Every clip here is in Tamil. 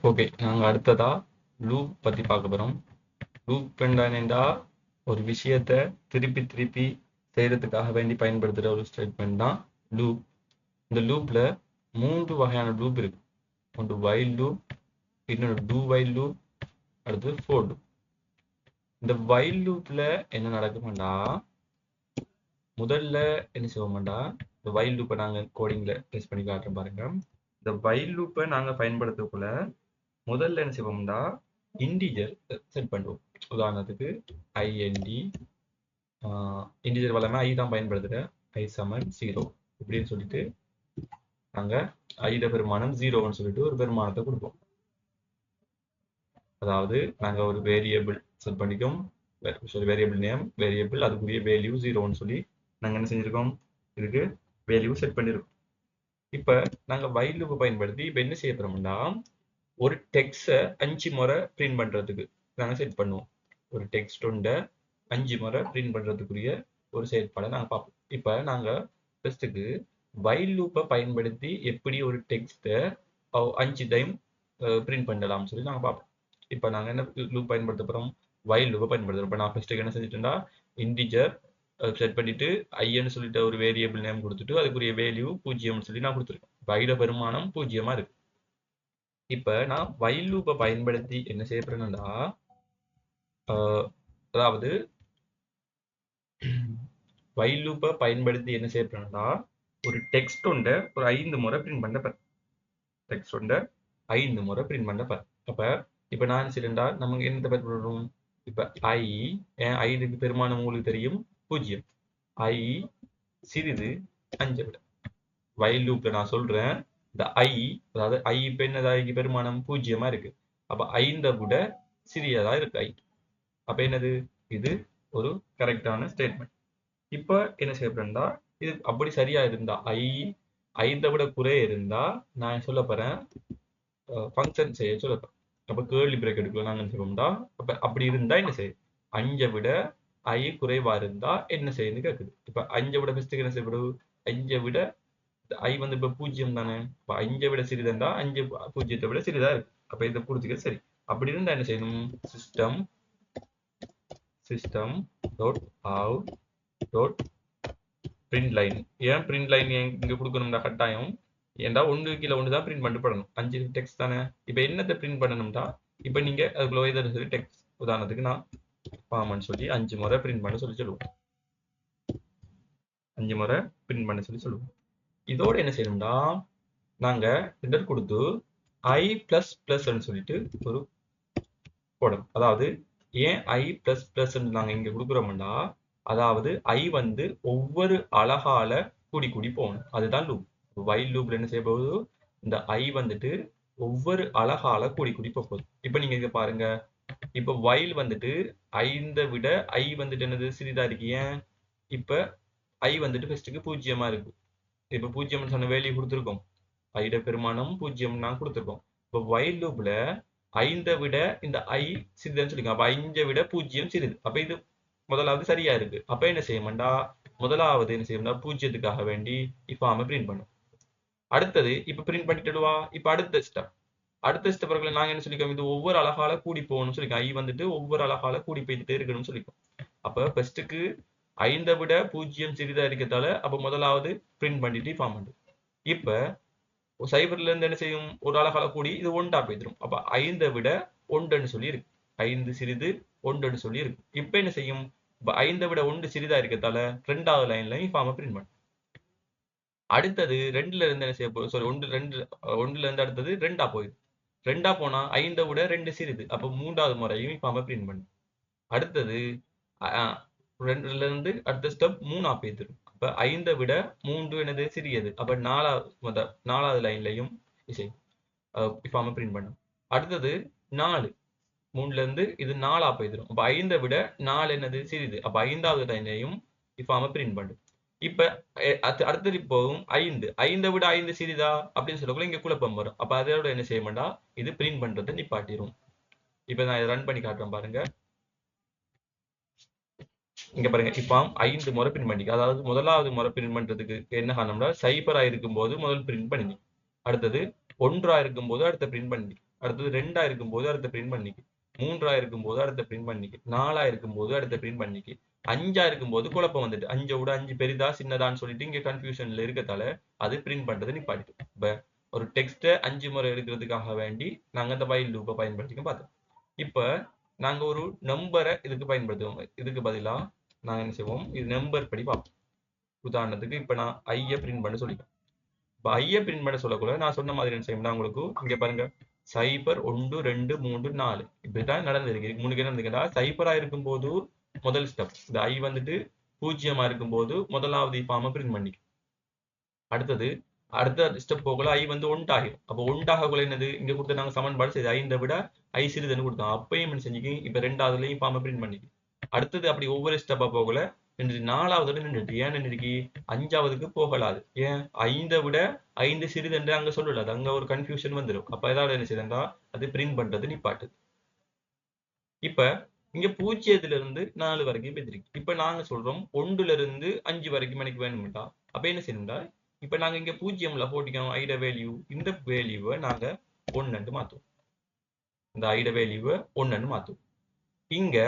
ஓகே, நாங்கள் அடுத்ததா லூப் பற்றி பார்க்க போகிறோம். லூப் என்னன்னா ஒரு விஷயத்தை திருப்பி திருப்பி செய்கிறதுக்காக வேண்டி பயன்படுத்துகிற ஒரு ஸ்டேட்மெண்ட் தான் லூப். இந்த லூப்பில் 3 வகையான லூப் இருக்கு. ஒன்று வைல் லூப், இன்னொன்று டூ வைல் லூப், அடுத்து ஃபோர் லூப். இந்த வைல் லூப்பில் என்ன நடக்குமாண்டா, முதல்ல என்ன செய்வோம்டா, இந்த வைல் லூப்பை நாங்கள் கோடிங்கில் டெஸ்ட் பண்ணி காட்டுறோம் பாருங்க. இந்த வைல் லூப்பை நாங்கள் பயன்படுத்தக்குள்ள முதல்ல என்ன செய்வோம்டா, இன்டிஜர் செட் பண்ணுவோம். உதாரணத்துக்கு ஐஎன்டி, இன்டிஜர் வளமை ஐ தான் பயன்படுத்துகிற, ஐ சமன் 0 இப்படின்னு சொல்லிட்டு நாங்கள் ஐட பெருமானம் 0ன்னு சொல்லிட்டு ஒரு பெருமானத்தை கொடுப்போம். அதாவது நாங்கள் ஒரு வேரியபிள் செட் பண்ணிக்கோம், வேரியபிள் நேம், வேரியபிள், அதுக்குரிய வேல்யூ 0ன்னு சொல்லி நாங்கள் என்ன செஞ்சிருக்கோம், இதுக்கு வேல்யூ செட் பண்ணியிருக்கோம். இப்போ நாங்கள் வைல் லூப்பை பயன்படுத்தி இப்போ என்ன செய்ய போறோம்னா, ஒரு டெக்ஸ்ட்டை 5 முறை பிரிண்ட் பண்ணுறதுக்கு நாங்கள் செட் பண்ணுவோம். ஒரு டெக்ஸ்ட் ஒன்றை 5 முறை பிரிண்ட் பண்ணுறதுக்குரிய ஒரு செயற்பாடை நாங்கள் பார்ப்போம். இப்போ நாங்கள் ஃபர்ஸ்ட்டுக்கு வைல் லூப்பை பயன்படுத்தி எப்படி ஒரு டெக்ஸ்ட்டை 5 டைம் பிரிண்ட் பண்ணலாம்னு சொல்லி நாங்கள் பார்ப்போம். இப்போ நாங்கள் என்ன லூப் பயன்படுத்த போகிறோம், வைல் லூப்பை பயன்படுத்துகிறோம். இப்போ நான் ஃபர்ஸ்ட்டுக்கு என்ன செஞ்சுட்டேன்னா, இன்டிஜர் செட் பண்ணிட்டு ஐன்னு சொல்லிட்டு ஒரு வேரியபிள் நேம் கொடுத்துட்டு அதுக்குரிய வேல்யூ 0ன்னு சொல்லி நான் கொடுத்துருக்கேன். இப்போ ஐட பெருமானம் 0 இருக்கு. இப்போ நான் வைல் லூப்பை பயன்படுத்தி என்ன செய்ய போறேன்னா, அதாவது வைல் லூப்பை பயன்படுத்தி என்ன செய்ய போறேன்னா, ஒரு டெக்ஸ்ட் ஒன்றை ஒரு 5 முறை பிரிண்ட் பண்ண போறேன். டெக்ஸ்ட் ஒன்றை 5 முறை பிரிண்ட் பண்ண போறேன். அப்போ இப்போ நான் என்ன செய்யறேன்டா, நமக்கு என்னத்தை பயன்படுறோம், இப்போ ஐக்கு பெருமானம் உங்களுக்கு தெரியும் 0. ஐ சிறிது 5 விட. வைல் லூப்ல நான் சொல்றேன், இந்த ஐ, அதாவது ஐ இப்போ என்னதா, ஐக்கு பெருமானம் 0 இருக்கு. அப்ப 5 விட சிறியதா இருக்கு ஐ. அப்ப என்னது, இது ஒரு கரெக்டான ஸ்டேட்மெண்ட். இப்போ என்ன செய்யப்படுறா, இது அப்படி சரியா இருந்தா, ஐ 5 விட குறைய இருந்தா நான் சொல்ல போறேன் ஃபங்க்ஷன் செய்ய சொல்ல போறேன். அப்ப கேர்லி பிரேக்கெட்டுக்குள்ள நாங்க என்ன செய்வோம்டா, அப்ப அப்படி இருந்தா என்ன செய்யும், 5 விட ஐ குறைவா இருந்தா என்ன செய்யுன்னு கேக்குது. இப்ப 5 விட ஃபர்ஸ்ட்டுக்கு என்ன செய்யப்படும், 5 விட ஐ வந்து இப்ப 0 தானே, இப்ப 5 விட சிறிதா, 5 0 விட சிறிதா இருக்கு. அப்ப இதை புரிஞ்சுக்கிறது சரி. அப்படி இருந்தா என்ன செய்யணும், system dot out dot print line. ஏன் பிரிண்ட் லைன் இங்க கொடுக்கணும்டா கட்டாயம், ஏன்டா 1 கீழே 1 தான் பிரிண்ட் பண்ணிட்டு பண்ணணும், 5 டெக்ஸ்ட் தானே. இப்ப என்னத்தை பிரிண்ட் பண்ணணும்டா, இப்ப நீங்க அதுக்குள்ள ஏதாவது சொல்லி டெக்ஸ்ட், உதாரணத்துக்கு நான் பாமன்னு சொல்லி 5 முறை பிரிண்ட் பண்ண சொல்லி சொல்லுவோம். 5 முறை பிரிண்ட் பண்ண சொல்லி சொல்லுவோம். இதோட என்ன செய்யணும்டா, நாங்க என்டர் கொடுத்து ஐ பிளஸ் பிளஸ் சொல்லிட்டு ஒரு போடணும். அதாவது ஏன் ஐ பிளஸ் பிளஸ் நாங்க இங்க கொடுக்குறோம்னா, அதாவது ஐ வந்து ஒவ்வொரு அழகால கூடி கூடி போகணும். அதுதான் லூப். வைல் லூப்ல என்ன செய்ய போகுது, இந்த ஐ வந்துட்டு ஒவ்வொரு அழகால கூடி கூடி போகுது. இப்ப நீங்க இங்க பாருங்க, இப்ப வைல் வந்துட்டு 5 விட ஐ வந்துட்டு என்னது சிறிதா இருக்கு. ஏன், இப்ப ஐ வந்துட்டு ஃபர்ஸ்ட்டுக்கு 0 இருக்கு. இப்ப 0 சொன்ன வேல்யூ கொடுத்துருக்கோம், ஐட பெருமானம் 0 நான் கொடுத்துருக்கோம். இப்போ வைல் லூப்ல 5 விட இந்த ஐ சிறிதுன்னு சொல்லிக்கோங்க. அப்ப 5 விட 0 சிறிது. அப்ப இது முதலாவது சரியா இருக்கு. அப்ப என்ன செய்யணும்டா, முதலாவது என்ன செய்யணும்னா 0த்துக்காக வேண்டி இஃபார்மை பிரிண்ட் பண்ணும். அடுத்தது இப்ப பிரிண்ட் பண்ணிட்டுடுவா. இப்ப அடுத்த ஸ்டெப் நாங்க என்ன சொல்லிக்கோம், இது ஒவ்வொரு அழகால கூடி போகணும்னு சொல்லிக்கோம். ஐ வந்துட்டு ஒவ்வொரு அழகால கூடி போயிட்டே இருக்கணும்னு சொல்லிக்கோம். அப்ப ஃபர்ஸ்ட்டுக்கு 5 விட 0 சிறிதா இருக்கிறதால அப்ப முதலாவது பிரிண்ட் பண்ணிட்டு இஃபார்ம் பண்ணும். இப்ப சைபர்ல இருந்து என்ன செய்யும், ஒரு அழகால கூடி இது 1 போயிடும். அப்ப 5 விட 1 சொல்லி இருக்கு, 5 சிறிது 1 சொல்லி இருக்கு. இப்ப என்ன செய்யும், 5 விட 1 சிறிதா இருக்கிறதால 2வது லைன்ல ஃபார்ம் பிரிண்ட் பண்ணும். அடுத்தது 2ல இருந்து என்ன செய்ய போகுது, சாரி 1ல இருந்து அடுத்தது 2 போயிடும். 2 போனா 5 விட 2 சிறிது. அப்ப 3வது முறையும் ஃபார்ம் பிரிண்ட் பண்ணும். அடுத்தது 2ல இருந்து அடுத்த ஸ்டெப் 3 போயிடும். அப்ப 5 விட 3 என்னது சிறியது. அப்ப 4வது லைன்லையும் ஃபார்ம் பிரிண்ட் பண்ணும். அடுத்தது 4, 3ல இருந்து இது 4 போயிடும். அப்ப 5 விட 4 என்னது சிறிது. அப்ப 5வது லைனையும் ஃபார்ம் பிரிண்ட் பண்ணும். இப்ப அடுத்தது போகும் 5 விட 5 சிறிதா அப்படின்னு சொல்லக்குள்ள இங்க குழப்பம் வரும். அப்ப அதோட என்ன செய்ய மாட்டோம், இது பிரிண்ட் பண்றதை நிப்பாட்டிரும். இப்ப நான் இதை ரன் பண்ணி காட்டுறேன் பாருங்க. இங்க பாருங்க, இப்ப 5 முறை பிரிண்ட் பண்ணி, அதாவது முதலாவது முறை பிரிண்ட் பண்றதுக்கு என்ன காரணம்னா, சைபரா இருக்கும்போது முதல் பிரிண்ட் பண்ணி, அடுத்தது 1 இருக்கும்போது அடுத்த பிரிண்ட் பண்ணி, அடுத்தது 2 இருக்கும்போது அடுத்த பிரிண்ட் பண்ணிக்கு, 3 இருக்கும்போது அடுத்த பிரிண்ட் பண்ணிக்கு, 4 இருக்கும்போது அடுத்த பிரிண்ட் பண்ணிக்கு, 5 இருக்கும்போது குழப்பம் வந்துட்டு 5 விட 5 பெரிதா சின்னதான்னு சொல்லிட்டு இங்க கன்ஃபியூஷன்ல இருக்கத்தால அது பிரிண்ட் பண்றது நிப்பாட்டிட்டு. இப்ப ஒரு டெக்ஸ்ட்டை 5 முறை எடுக்கிறதுக்காக வேண்டி நாங்க இந்த வைல் லூப்பை பயன்படுத்திக்க பார்த்தோம். இப்ப நாங்க ஒரு நம்பரை இதுக்கு பயன்படுத்துவோம். இதுக்கு பதிலா நாங்க என்ன செய்வோம், இது நம்பர் படி பார்ப்போம். உதாரணத்துக்கு இப்ப நான் ஐய பிரிண்ட் பண்ண சொல்லிட்டேன். இப்ப ஐய பிரிண்ட் பண்ண சொல்லக்கூட நான் சொன்ன மாதிரி என்ன செய்யணும்னா உங்களுக்கு இங்க பாருங்க 0 1 2 3 4 இப்படிதான் நடந்திருக்கு. முன்னுக்கு என்ன நடந்துக்கிறா, 0 இருக்கும்போது முதல் ஸ்டெப் இந்த ஐ வந்துட்டு 0 இருக்கும்போது முதலாவது ஃபார்மை பிரிண்ட் பண்ணிக்கும். அடுத்தது அடுத்த ஸ்டெப் போகல ஐ வந்து 1 ஆகிடும். அப்போ 1 ஆகக்குள்ள என்னது, இங்க கொடுத்த நாங்க சமன்பாடு செய்து 5 விட ஐ சிறிதுன்னு கொடுத்தோம். அப்பயும் என்ன செஞ்சுக்கு இப்ப 2வதுலயும் ஃபார்மை பிரிண்ட் பண்ணிக்கு. அடுத்தது அப்படி ஒவ்வொரு ஸ்டெப்பா போகல 4வதோட நின்றுட்டு ஏன் நின்றுருக்கு, 5வதுக்கு போகலாது. ஏன் 5 விட 5 சிறிது என்று அங்க சொல்லல, அது அங்க ஒரு கன்ஃபியூஷன் வந்துடும். அப்ப ஏதாவது என்ன செய்யறா அது பிரிண்ட் பண்றது நிப்பாட்டு. இப்ப இங்க 0ல இருந்து 4 வரைக்கும் பெற்றிருக்கு. இப்ப நாங்க சொல்றோம் 1ல இருந்து 5 வரைக்கும் எனக்கு வேணும்டா. அப்ப என்ன செய்யணும்டா, இப்ப நாங்க இங்க 0ல போட்டிக்கணும் ஐட வேல்யூ, இந்த வேல்யூவை நாங்க 1 மாத்துவோம். இந்த ஐட வேல்யூவை 1 மாத்துவோம். இங்க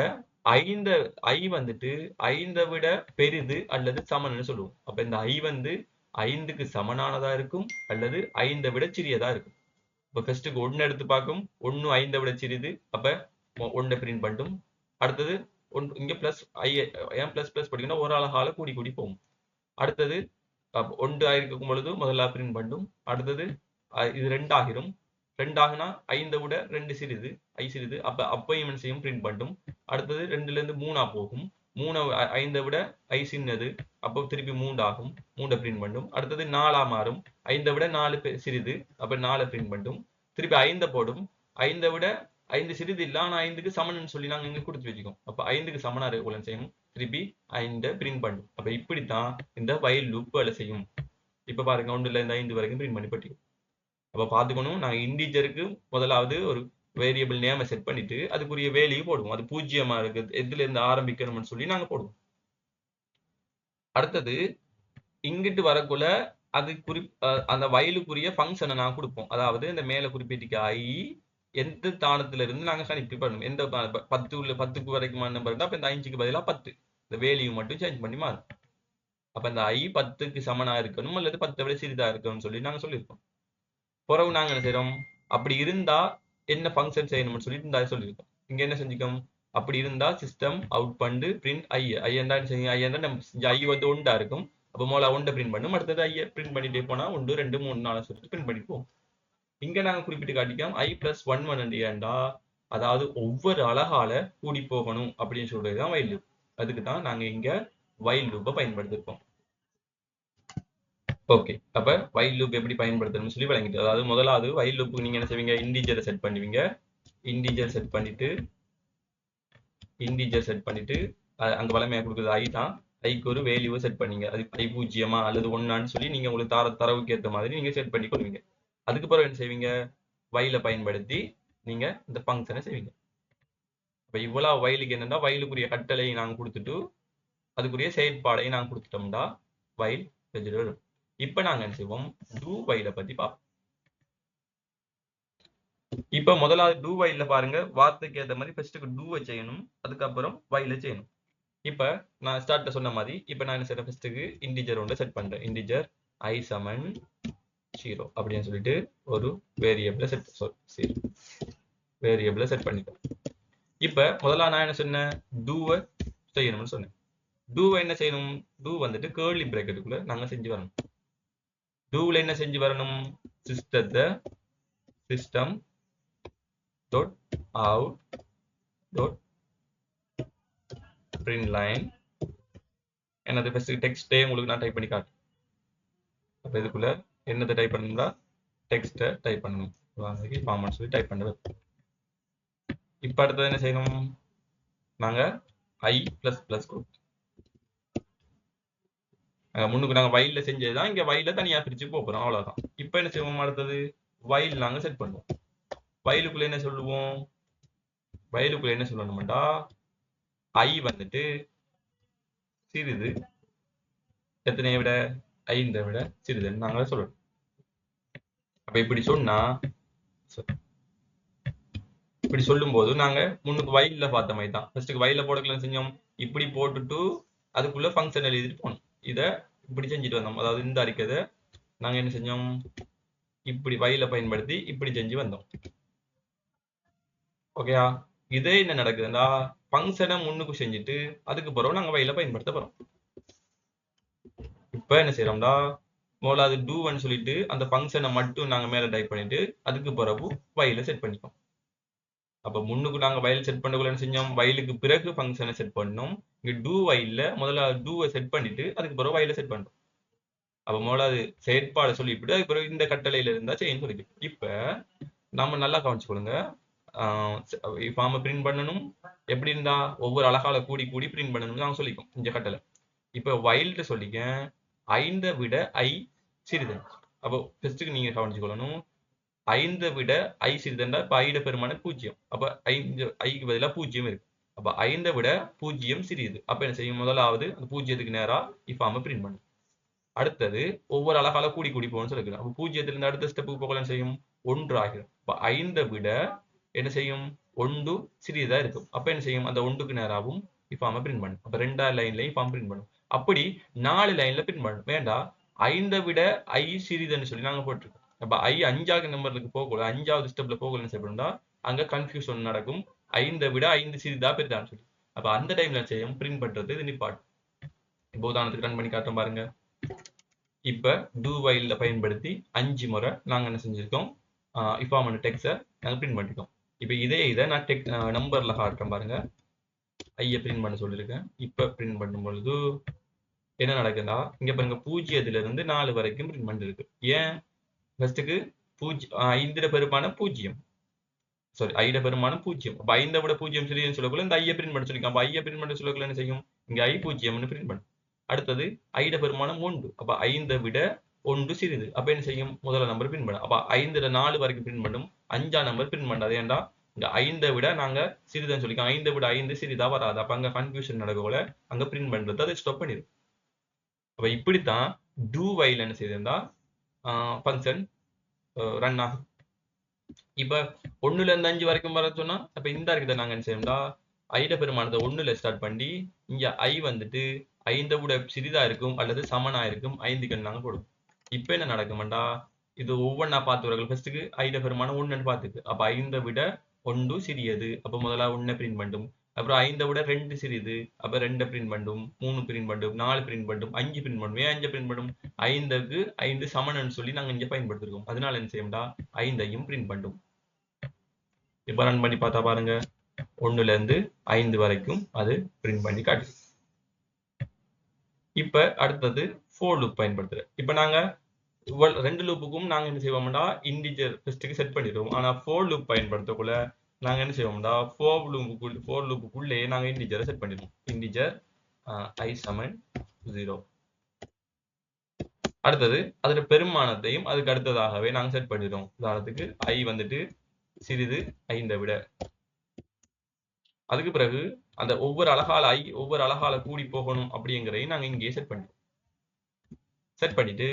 5 ஐ வந்துட்டு 5 விட பெரிது அல்லது சமன்னு சொல்லுவோம். அப்ப இந்த ஐ வந்து 5க்கு சமனானதா இருக்கும் அல்லது 5 விட சிறியதா இருக்கும். இப்ப ஃபர்ஸ்ட்டுக்கு 1 எடுத்து பார்க்கும், 1 5 விட சிறிது, அப்ப 1 பிரிண்ட் பண்ணும். அடுத்தது இங்க பிளஸ் ஏன் பிளஸ் பிளஸ் படிக்கணும், ஒரு அழகால கூடி கூடி போகும். அடுத்தது 1 ஆயிருக்கும் பொழுது முதல்ல பிரிண்ட் பண்ணும். அடுத்தது இது 2 ஆகிரும். 2 ஆகுனா 5 விட 2 சிறிது, ஐ சிறிது, அப்ப அப்பயும் செய்யும் பிரிண்ட் பண்ணும். அடுத்தது 2ல இருந்து 3 போகும். 3 5 விட ஐ சின்னது, அப்போ திருப்பி 3 ஆகும். 3 பிரிண்ட் பண்ணும். அடுத்தது 4 மாறும். 5 விட 4 சிறிது, அப்ப 4 பிரிண்ட் பண்ணும். திருப்பி 5 போடும். 5 விட 5 சிறிது இல்ல, ஆனா 5க்கு சமன்னு சொல்லி நாங்க இங்க கொடுத்து வச்சுக்கோம். அப்ப 5க்கு சமனா இருக்க செய்யும். திருப்பி 5 பிரிண்ட் பண்ணும். அப்ப இப்படித்தான் இந்த வைல் லூப் வேலை செய்யும். இப்ப பாருங்க 1ல இருந்து 5 வரைக்கும் பிரிண்ட் பண்ணி பட்டியும். அப்ப பாத்துக்கணும், நாங்க இன்டிஜருக்கு முதலாவது ஒரு வேரியபிள் நேமை செட் பண்ணிட்டு அதுக்குரிய வேல்யூ போடுவோம். அது 0 இருக்கு, எதுல இருந்து ஆரம்பிக்கணும்னு சொல்லி நாங்க போடுவோம். அடுத்தது இங்கிட்டு வரக்குள்ள அது அந்த வயலுக்குரிய ஃபங்க்ஷனை நான் கொடுப்போம். அதாவது இந்த மேல குறிப்பிட்டிருக்க ஐ எந்த தானத்துல இருந்து நாங்க கணிப்பு பண்ணணும், எந்த 10க்கு வரைக்குமான நம்பர் இருந்தா அப்ப இந்த 5க்கு பதிலா 10 இந்த வேல்யூ மட்டும் சேஞ்ச் பண்ணி மாறும். அப்ப இந்த ஐ 10க்கு சமனா இருக்கணும் அல்லது 10 விட சிறிதா இருக்கணும்னு சொல்லி நாங்க சொல்லியிருக்கோம். பிறகு நாங்க என்ன செய்யறோம், அப்படி இருந்தா என்ன ஃபங்க்ஷன் செய்யணும்னு சொல்லிட்டு இந்த சொல்லியிருக்கோம். இங்க என்ன செஞ்சுக்கோம், அப்படி இருந்தா சிஸ்டம் அவுட் பண்ணு பிரிண்ட் ஐ என்றா செய்யும், ஐ என்றா ஐ வந்து 1 இருக்கும். அப்போ மோலா 1 பிரிண்ட் பண்ணும். அடுத்தது ஐ பிரிண்ட் பண்ணிட்டே போனா 1 2 3 4 சொல்லிட்டு பிரிண்ட் பண்ணிப்போம். இங்க நாங்க குறிப்பிட்டு காட்டிக்கோம் ஐ பிளஸ் 1 ஏண்டா, அதாவது ஒவ்வொரு அழகால கூடி போகணும் அப்படின்னு சொல்றதுதான் வைல் லூப். அதுக்கு தான் நாங்க இங்க வைல் லூப்பை பயன்படுத்திருக்கோம். ஓகே, அப்ப வைல் லூப் எப்படி பயன்படுத்தணும்னு சொல்லி வழங்கிட்டு, அதாவது முதலாவது வைல் லூப்புக்கு நீங்க என்ன செய்வீங்க, இன்டிஜரை செட் பண்ணுவீங்க. இன்டிஜர் செட் பண்ணிட்டு அங்க வளமையா கொடுக்குறது ஐ தான். ஐக்கு ஒரு வேல்யூவை செட் பண்ணீங்க. அது ஐ 0 அல்லது 1 சொல்லி நீங்க உங்களுக்கு தரவுக்கு ஏற்ற மாதிரி நீங்க செட் பண்ணி கொள்வீங்க. அதுக்கு பிறகு என்ன செய்வீங்க, வைல பயன்படுத்தி நீங்க இந்த ஃபங்க்ஷனை செய்வீங்க. இப்ப இவ்வளவு வைலுக்கு என்னன்னா, வைலுக்குரிய கட்டளையை நாங்க கொடுத்துட்டு அதுக்குரிய செயற்பாடை நாங்க கொடுத்துட்டோம்டா வைல் வரும். இப்ப நாங்க என்ன செய்வோம், டூ வைல பத்தி பார்ப்போம். இப்ப முதலாவது டூ வைல பாருங்க, வார்த்தைக்கு ஏற்ற மாதிரி ஃபர்ஸ்ட்டுக்கு டூவை செய்யணும், அதுக்கப்புறம் வைல செய்யணும். இப்ப நான் ஸ்டார்ட்ல சொன்ன மாதிரி இப்ப நான் என்ன செய்யறேன், ஃபர்ஸ்ட்டுக்கு இன்டிஜர் ஒன்று செட் பண்றேன். இன்டிஜர் ஐ சமன் 0 அப்படின்னு சொல்லிட்டு ஒரு வேரியபிளை செட் பண்ணிட்டேன். இப்ப முதல்ல நான் என்ன சொன்னேன், டூவை செய்யணும்னு சொன்னேன். டூவை என்ன செய்யணும், டூ வந்துட்டு கேர்லி பிராக்கெட்டுக்குள்ள நாங்க செஞ்சு வரணும். டூல என்ன செஞ்சு வரணும், system dot out dot print line என்னது ஃபர்ஸ்ட் டெக்ஸ்டே உங்களுக்கு நான் டைப் பண்ணி காட்டுறேன். அப்ப இதுக்குள்ள என்னதை டைப் பண்ணணும்னா டெக்ஸ்ட்டை டைப் பண்ணணும். ஃபார்மட் சொல்லி டைப் பண்ணுவேன். இப்ப அடுத்தது என்ன செய்யணும், நாங்க ஐ பிளஸ் பிளஸ் கொடுப்போம். முன்னுக்கு நாங்க வைல்ல செஞ்சதுதான் இங்க வைல்ல தனியா பிரிச்சு போறோம், அவ்வளவுதான். இப்ப என்ன செய்வோம், அடுத்தது வைல் நாங்க செட் பண்ணுவோம். வைலுக்குள்ள என்ன சொல்லுவோம், வைலுக்குள்ள என்ன சொல்லணும்டா, ஐ வந்துட்டு சிறிது எத்தனையை விட 5 விட சிறிதுன்னு நாங்களே சொல்லணும். அப்ப இப்படி சொன்னா இப்படி சொல்லும் போது நாங்க முன்னுக்கு வயல்ல பார்த்த மாதிரி தான். ஃபர்ஸ்ட்டுக்கு வயல்ல போடக்கலாம் செஞ்சோம், இப்படி போட்டுட்டு அதுக்குள்ள ஃபங்க்ஷன் எழுதிட்டு போனோம். இதை இப்படி செஞ்சுட்டு வந்தோம். அதாவது இந்த அறிக்கை நாங்க என்ன செஞ்சோம், இப்படி வயலை பயன்படுத்தி இப்படி செஞ்சு வந்தோம். ஓகேயா? இதே என்ன நடக்குதுன்னா ஃபங்க்ஷனை முன்னுக்கு செஞ்சுட்டு அதுக்கு பிறகு நாங்க வயலை பயன்படுத்த போறோம். இப்ப என்ன செய்யறோம்டா, முதல்ல அது டூன்னு சொல்லிட்டு அந்த ஃபங்க்ஷனை மட்டும் நாங்க மேல டைப் பண்ணிட்டு அதுக்கு பிறகு வயலை செட் பண்ணிப்போம். அப்ப முன்னுக்கு நாங்க வயல் செட் பண்ணக்குள்ள என்ன செஞ்சோம், வயலுக்கு பிறகு ஃபங்க்ஷனை செட் பண்ணோம். இங்க டூ வயல்ல முதல்ல டூவை செட் பண்ணிட்டு அதுக்கு பிறகு வயலை செட் பண்றோம். அப்ப முதல்ல அது செயற்பாடு சொல்லிவிட்டு அதுக்கு பிறகு இந்த கட்டளையில இருந்தா செய்யணும் சொல்லிட்டு. இப்ப நம்ம நல்லா கவனிச்சுக்கொள்ளுங்க. ஃபார்மை பிரிண்ட் பண்ணணும். எப்படி இருந்தா ஒவ்வொரு அழகால கூடி கூடி பிரிண்ட் பண்ணணும் நாங்க சொல்லிக்கோம் இந்த கட்டளை. இப்ப வயல்ட்டு சொல்லிக்க 5 விட ஐ சிறிது. அப்போ ஃபர்ஸ்ட்டுக்கு நீங்க கவனிச்சுக்கொள்ளணும், 5 விட ஐ சிறிதண்டா இப்ப ஐட பெருமான 0. அப்ப 5 ஐக்கு பதிலா 0 இருக்கு. அப்ப 5 விட 0 சிறியது. அப்ப என்ன செய்யும், முதலாவது அந்த 0க்கு நேரா ஃபார்மை பிரிண்ட் பண்ணும். அடுத்தது ஒவ்வொரு அழகால கூடி கூடி போகணும்னு சொல்லிக்கலாம். அப்ப 0ல இருந்து அடுத்த ஸ்டெப்புக்கு போகலாம் செய்யும் 1 ஆகிடும். அப்ப 5 விட என்ன செய்யும் 1 சிறியதா இருக்கும். அப்ப என்ன செய்யும், அந்த 1க்கு நேராவும் ஃபார்மை பிரிண்ட் பண்ணும். அப்ப 2வது லைன்லயும் ஃபார்ம் பிரிண்ட் பண்ணும். அப்படி 4 லைன்ல பிரிண்ட் பண்ணும். வேண்டாம், 5 விட ஐ சிறிதுன்னு சொல்லி நாங்க போட்டிருக்கோம். அப்ப ஐ 5வது நம்பருக்கு போகல, 5வது ஸ்டெப்ல போகலன்னு செய்யணும்னா அங்க கன்ஃபியூஷன் நடக்கும். 5 விட 5 சிறிதா பெரிதான்னு சொல்லி. அப்ப அந்த டைம்ல செய்யும் பிரிண்ட் பண்றது இது நிப்பாட்டும். இப்போ உதாரணத்துக்கு ரன் பண்ணி காட்டுறோம் பாருங்க. இப்ப do while பயன்படுத்தி 5 முறை நாங்க என்ன செஞ்சிருக்கோம், இஃபார்ம் டெக்ஸ்ட நாங்க பிரிண்ட் பண்ணிருக்கோம். இப்ப இதை நான் நம்பர்ல காட்டுறேன் பாருங்க. ஐய பிரிண்ட் பண்ண சொல்லியிருக்கேன். இப்ப பிரிண்ட் பண்ணும் பொழுது என்ன நடக்குதுன்னா, இங்க பாருங்க 0ல இருந்து 4 வரைக்கும் பிரிண்ட் பண்ணிருக்கு. ஏன், ஃபர்ஸ்ட்டுக்கு 5 பெருமான 0, சாரி ஐட பெருமானம் 0. அப்ப 5 விட 0 சிறியன்னு சொல்லக்குள்ள இந்த ஐய பிரிண்ட் பண்ண சொல்லிருக்கோம். அப்ப ஐய பிரிண்ட் பண்ண சொல்லக்குள்ள என்ன செய்யும், இங்க ஐ 0ன்னு பிரிண்ட் பண்ணும். அடுத்தது ஐட பெருமானம் 1. அப்ப 5 விட 1 சிறிது. அப்ப என்ன செய்யும், முதல் நம்பர் பிரிண்ட் பண்ணும். அப்ப 5ல 4 வரைக்கும் பிரிண்ட் பண்ணும், 5ஆம் நம்பர் பிரிண்ட் பண்ணாது. ஏன்டா இந்த 5 விட நாங்க சிறிதுன்னு சொல்லிக்கோம், 5 விட 5 சிறிதா வராது. அப்ப அங்க கன்ஃபியூஷன் நடக்கல, அங்க பிரிண்ட் பண்றது அதை ஸ்டாப் பண்ணிடும். அப்ப இப்படித்தான் do while என்ன செய்யுதுன்னா ஃபங்க்ஷன் ரன் ஆகும். இப்ப 1ல இருந்து 5 வரைக்கும் வர சொன்னா, அப்ப இந்த இருக்குத நாங்க என்ன செய்யணும்டா, ஐட பெருமானத்தை 1ல ஸ்டார்ட் பண்ணி இங்க ஐ வந்துட்டு 5 விட சிறிதா இருக்கும் அல்லது சமனா இருக்கும் 5க்கு நாங்க போடுவோம். இப்ப என்ன நடக்கும்டா, இது ஒவ்வொன்றா பார்த்துவர்கள். ஃபர்ஸ்ட்டுக்கு ஐட பெருமானம் 1ன்னு பார்த்துக்கு. அப்ப 5 விட 1 சிறியது. அப்ப முதல்ல 1 பிரிண்ட் பண்ணும். அப்புறம் 5 விட 2 சிறிது. அப்ப 2 பிரிண்ட் பண்ணும், 3 பிரிண்ட் பண்ணும், 4 பிரிண்ட் பண்ணும், 5 பிரிண்ட் பண்ணும். ஏன் 5 பிரிண்ட் பண்ணும், 5க்கு 5 சமன்னு சொல்லி நாங்க இங்க பயன்படுத்திருக்கோம். அதனால என்ன செய்யும்டா, 5ஐயும் பிரிண்ட் பண்ணும். இப்ப ரன் பண்ணி பார்த்தா பாருங்க, 1ல இருந்து 5 வரைக்கும் அது பிரிண்ட் பண்ணி காட்டுது. இப்ப அடுத்தது for loop பயன்படுத்துறோம். இப்ப நாங்க ரெண்டு லூப்புக்கும் நாங்க என்ன செய்வோம்டா, இன்டிஜர் ஃபர்ஸ்ட்டுக்கு செட் பண்ணிடுவோம். ஆனா for loop பயன்படுத்தக்குள்ள நாங்க என்ன செய்வோம்டா, for loopக்குள்ளே நாங்க இன்டிஜரை செட் பண்ணிடுவோம். இன்டிஜர் i சமன் 0. அடுத்தது அதோட பெருமானத்தையும் அதுக்கு அடுத்ததாகவே நாங்க செட் பண்ணிடுவோம். உதாரணத்துக்கு i வந்துட்டு சிறிது 5 விட. அதுக்கு பிறகு அந்த ஒவ்வொரு அழகால கூடி போகணும் அப்படிங்கிறதையும் நாங்க இங்கேயே செட் பண்ணிட்டு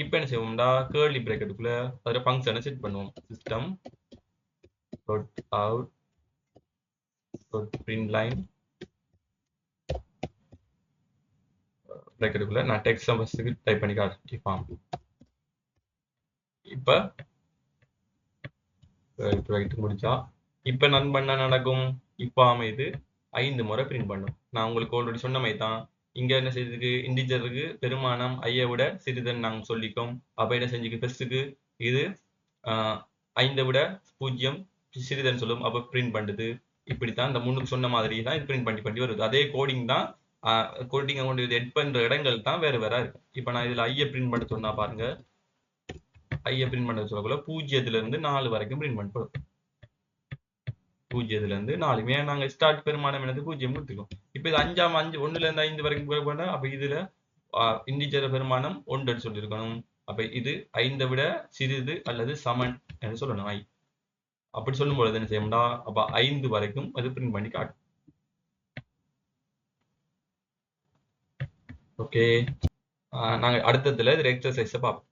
இப்ப என்ன செய்வோம்டா, கேர்லி பிராக்கெட்டுக்குள்ள அதோட ஃபங்க்ஷனை செட் பண்ணுவோம். சிஸ்டம் டாட் அவுட் டாட் பிரிண்ட்லைன் பிராக்கெட்டுக்குள்ள நான் டெக்ஸ்ட் ஃபர்ஸ்ட்க்கு டைப் பண்ணி காட்டிப்போம். இப்ப முடிச்சா இப்ப நான் பண்ண நடக்கும், இப்ப இது 5 முறை பிரிண்ட் பண்ணும். நான் உங்களுக்கு ஆல்ரெடி சொன்ன மாதிரி தான் இங்க என்ன செய்யுதுக்கு, இன்டிஜருக்கு பெருமானம் ஐயை விட சிறிதுன்னு நாங்க சொல்லிக்கோம். அப்ப என்ன செஞ்சுக்கு, ஃபர்ஸ்ட்டுக்கு இது 5 விட 0 சிறிதுன்னு சொல்லும். அப்ப பிரிண்ட் பண்ணுது. இப்படித்தான் இந்த முன்னுக்கு சொன்ன மாதிரி தான் இது பிரிண்ட் பண்ணி வருது. அதே கோடிங் தான், கோடிங்கை கொண்டு இது எட் பண்ற இடங்கள் தான் வேற இருக்கு. இப்ப நான் இதுல ஐயை பிரிண்ட் பண்ண சொன்னா பாருங்க, ஐயை பிரிண்ட் பண்ண சொல்லக்குள்ள 0ல இருந்து 4 வரைக்கும் பிரிண்ட் பண்ணப்படும். 0ல இருந்து 4 நாங்க ஸ்டார்ட் பெருமானம் என்னது 0 கொடுத்துக்கோம். இப்ப இது 1ல இருந்து 5 வரைக்கும் போனா அப்ப இதுல இன்டிஜர் பெருமானம் 1 சொல்லியிருக்கணும். அப்ப இது 5 விட சிறிது அல்லது சமன் என்று சொல்லணும் ஐ. அப்படி சொல்லும் பொழுது என்ன செய்யணும்டா, அப்ப 5 வரைக்கும் அது பிரிண்ட் பண்ணி காட்டும். ஓகே, நாங்க அடுத்ததுல இது எக்ஸசைஸை பார்ப்போம்.